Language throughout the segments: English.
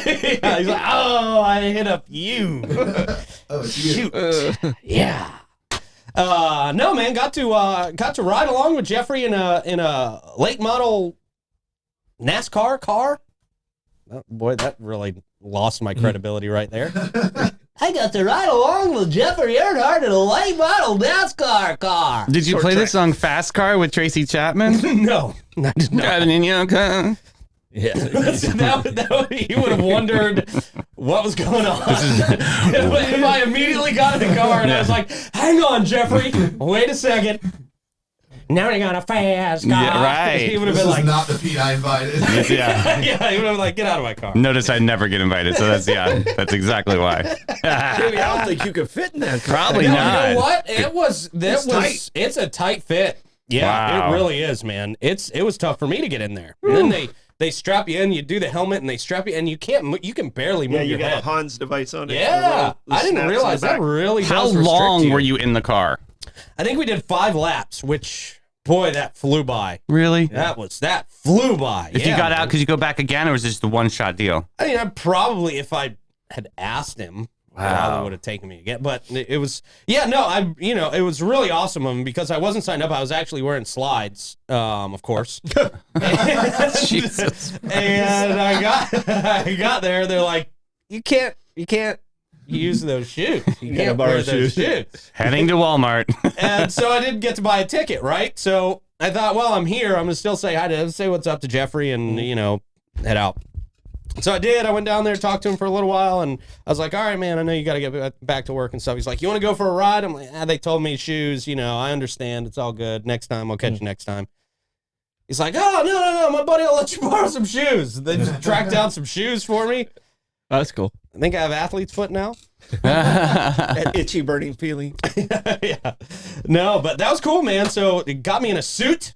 Yeah, he's like, oh, I hit up you. Oh, it's you. Shoot. Yeah. No, man, got to ride along with Jeffrey in a late model NASCAR car. Oh, boy, that really lost my credibility right there. I got to ride along with Jeffrey Earnhardt in a late model NASCAR car. Did you play the song Fast Car with Tracy Chapman? No, I did not. Driving in your car. Yeah, he would have wondered what was going on. If I immediately got in the car and I was like, hang on, Jeffrey, wait a second. Now we got a fast car. Yeah, right. He would have This been is like, not the Pete I invited. Yeah. yeah, he would have been like, get out of my car. Notice I never get invited, so that's exactly why. Dude, I don't think you could fit in that car. Probably No, not. you know what? It's a tight fit. Yeah, Wow. It really is, man. It was tough for me to get in there. And then they strap you in, you do the helmet, and they strap you in. You can barely move Yeah, you your got head. a Hans device on it. Yeah, I didn't realize that really How does restrict long you. were you in the car? I think we did 5 laps, which, boy, that flew by. Really? That flew by. If you got out, could you go back again, or was it just a one-shot deal? I mean, I probably, if I had asked him, probably would have taken me again. But it was, it was really awesome of him because I wasn't signed up. I was actually wearing slides, of course. Jesus. And I got there. They're like, you can't use those shoes. You can't borrow wear those shoes. shoes. Heading to Walmart. And so I didn't get to buy a ticket, right? So I thought, well, I'm here. I'm going to still say hi to him, say what's up to Jeffrey, and, head out. So I did. I went down there, talked to him for a little while, and I was like, all right, man, I know you got to get back to work and stuff. He's like, you want to go for a ride? I'm like, they told me shoes. I understand. It's all good. Next time, I'll catch you next time. He's like, oh, no, my buddy will let you borrow some shoes. They just tracked down some shoes for me. Oh, that's cool. I think I have athlete's foot now. That itchy burning feeling. Yeah. No, but that was cool, man. So it got me in a suit.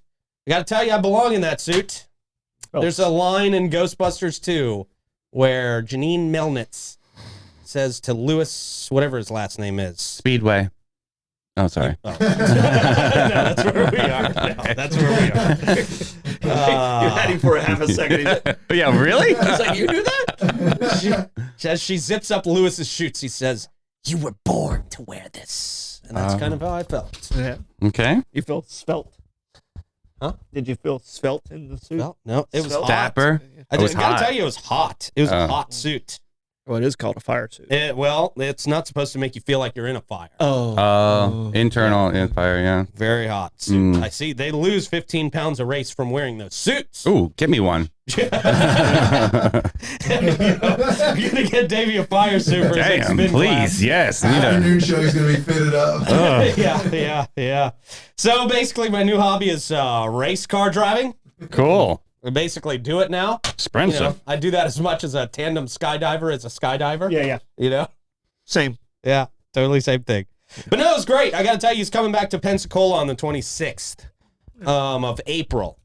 I got to tell you, I belong in that suit. Oh. There's a line in Ghostbusters 2 where Janine Melnitz says to Lewis, whatever his last name is. Speedway. Oh, sorry. Oh. No, that's where we are. No, that's where we are. You had him for a half a second. Yeah, really? He's like, you knew that? As she zips up Lewis's shoots, he says, you were born to wear this. And that's kind of how I felt. Yeah. Okay. You felt svelte. Huh? Did you feel svelte in the suit? Well, no, it was Svelte? hot. Dapper. I It was gotta hot. tell you, it was hot. It was a hot suit. Well, it is called a fire suit. It's not supposed to make you feel like you're in a fire. Internal fire, yeah. Very hot suit. I see they lose 15 pounds a race from wearing those suits. Ooh, give me one. You're gonna get Davey a fire suit for his next Damn, spin please, class. yes. Need a, Afternoon show is going to be fitted up. Yeah. So basically, my new hobby is race car driving. cool. I basically do it now. Expensive. I do that as much as a tandem skydiver as a skydiver. Yeah. Same. Yeah, totally same thing. But no, it was great. I got to tell you, he's coming back to Pensacola on the 26th of April.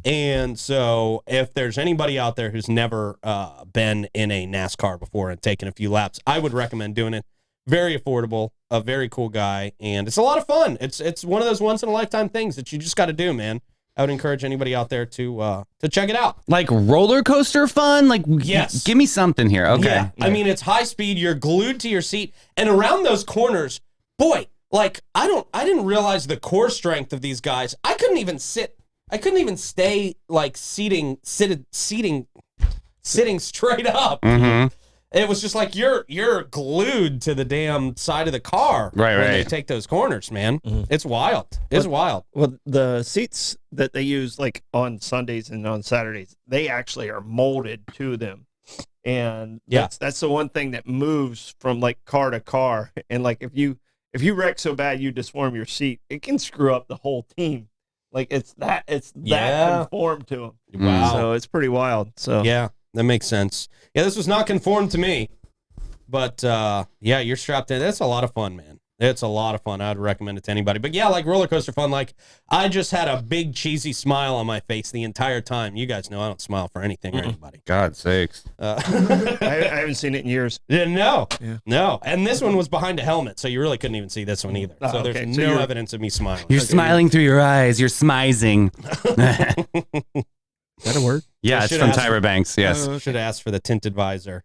And so if there's anybody out there who's never been in a NASCAR before and taken a few laps, I would recommend doing it. Very affordable, a very cool guy, and it's a lot of fun. It's one of those once-in-a-lifetime things that you just got to do, man. I would encourage anybody out there to check it out. Like roller coaster fun? Like, Yes. Give me something here. Okay. Yeah. I mean, it's high speed. You're glued to your seat, and around those corners, boy, like I didn't realize the core strength of these guys. I couldn't even stay like sitting straight up. Mm-hmm. It was just like you're glued to the damn side of the car Right, when they right. take those corners, man. It's wild. It's wild. Well, the seats that they use like on Sundays and on Saturdays, they actually are molded to them. And that's the one thing that moves from like car to car. And like if you wreck so bad you disform your seat, it can screw up the whole team. Like it's that conformed to them. Wow. So it's pretty wild. So Yeah, that makes sense. Yeah, this was not conformed to me, but yeah, you're strapped in. That's a lot of fun, man. It's a lot of fun. I would recommend it to anybody. But yeah, like roller coaster fun. Like I just had a big cheesy smile on my face the entire time. You guys know I don't smile for anything or anybody. God sakes. I haven't seen it in years. No. Yeah. No. And this one was behind a helmet, so you really couldn't even see this one either. So there's okay. So no you're- evidence of me smiling. You're smiling through your eyes. You're smizing. That'll work. Yeah, I it's should from ask- Tyra Banks. Yes. Should ask for the tinted visor.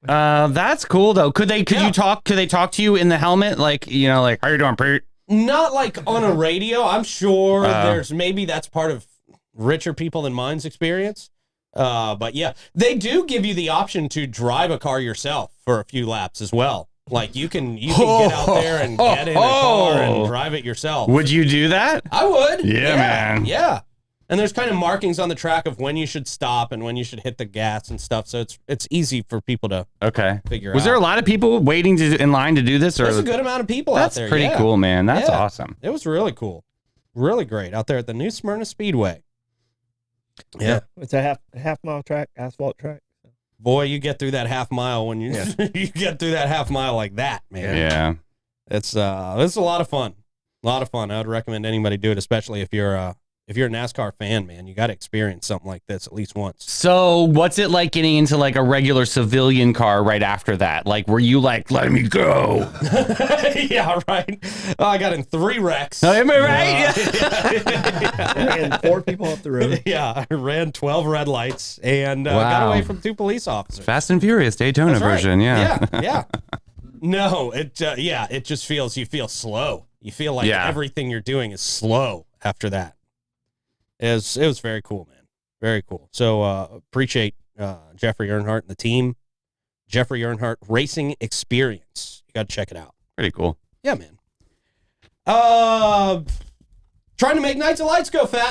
That's cool though. Could Yeah. you talk? Could they talk to you in the helmet? Like, like, how you doing, Pete? Not like on a radio. I'm sure maybe that's part of richer people than mine's experience. But yeah, they do give you the option to drive a car yourself for a few laps as well. Like you can get out there and get in a car and drive it yourself. Would you do that? I would. Yeah, man. Yeah. And there's kind of markings on the track of when you should stop and when you should hit the gas and stuff. So it's easy for people to figure out. Was there a lot of people waiting in line to do this? Or There's a good amount of people out there. That's pretty cool, man. That's Yeah. awesome. It was really cool. Really great out there at the New Smyrna Speedway. Yeah. It's a half mile track, asphalt track. Boy, you get through that half mile when you you get through that half mile like that, man. Yeah. It's a lot of fun. A lot of fun. I would recommend anybody do it, especially if you're a NASCAR fan, man. You got to experience something like this at least once. So what's it like getting into like a regular civilian car right after that? Like, were you like, let me go? Yeah, right. Oh, I got in 3 wrecks. Am I right? And 4 people off the road. Yeah, I ran 12 red lights and got Wow. away from 2 police officers. Fast and Furious Daytona That's right. version. Yeah. Yeah. No, it just you feel slow. You feel like everything you're doing is slow after that. It was very cool, man. Very cool. So appreciate Jeffrey Earnhardt and the team. Jeffrey Earnhardt Racing Experience. You got to check it out. Pretty cool. Yeah, man. Trying to make Nights of Lights go fast.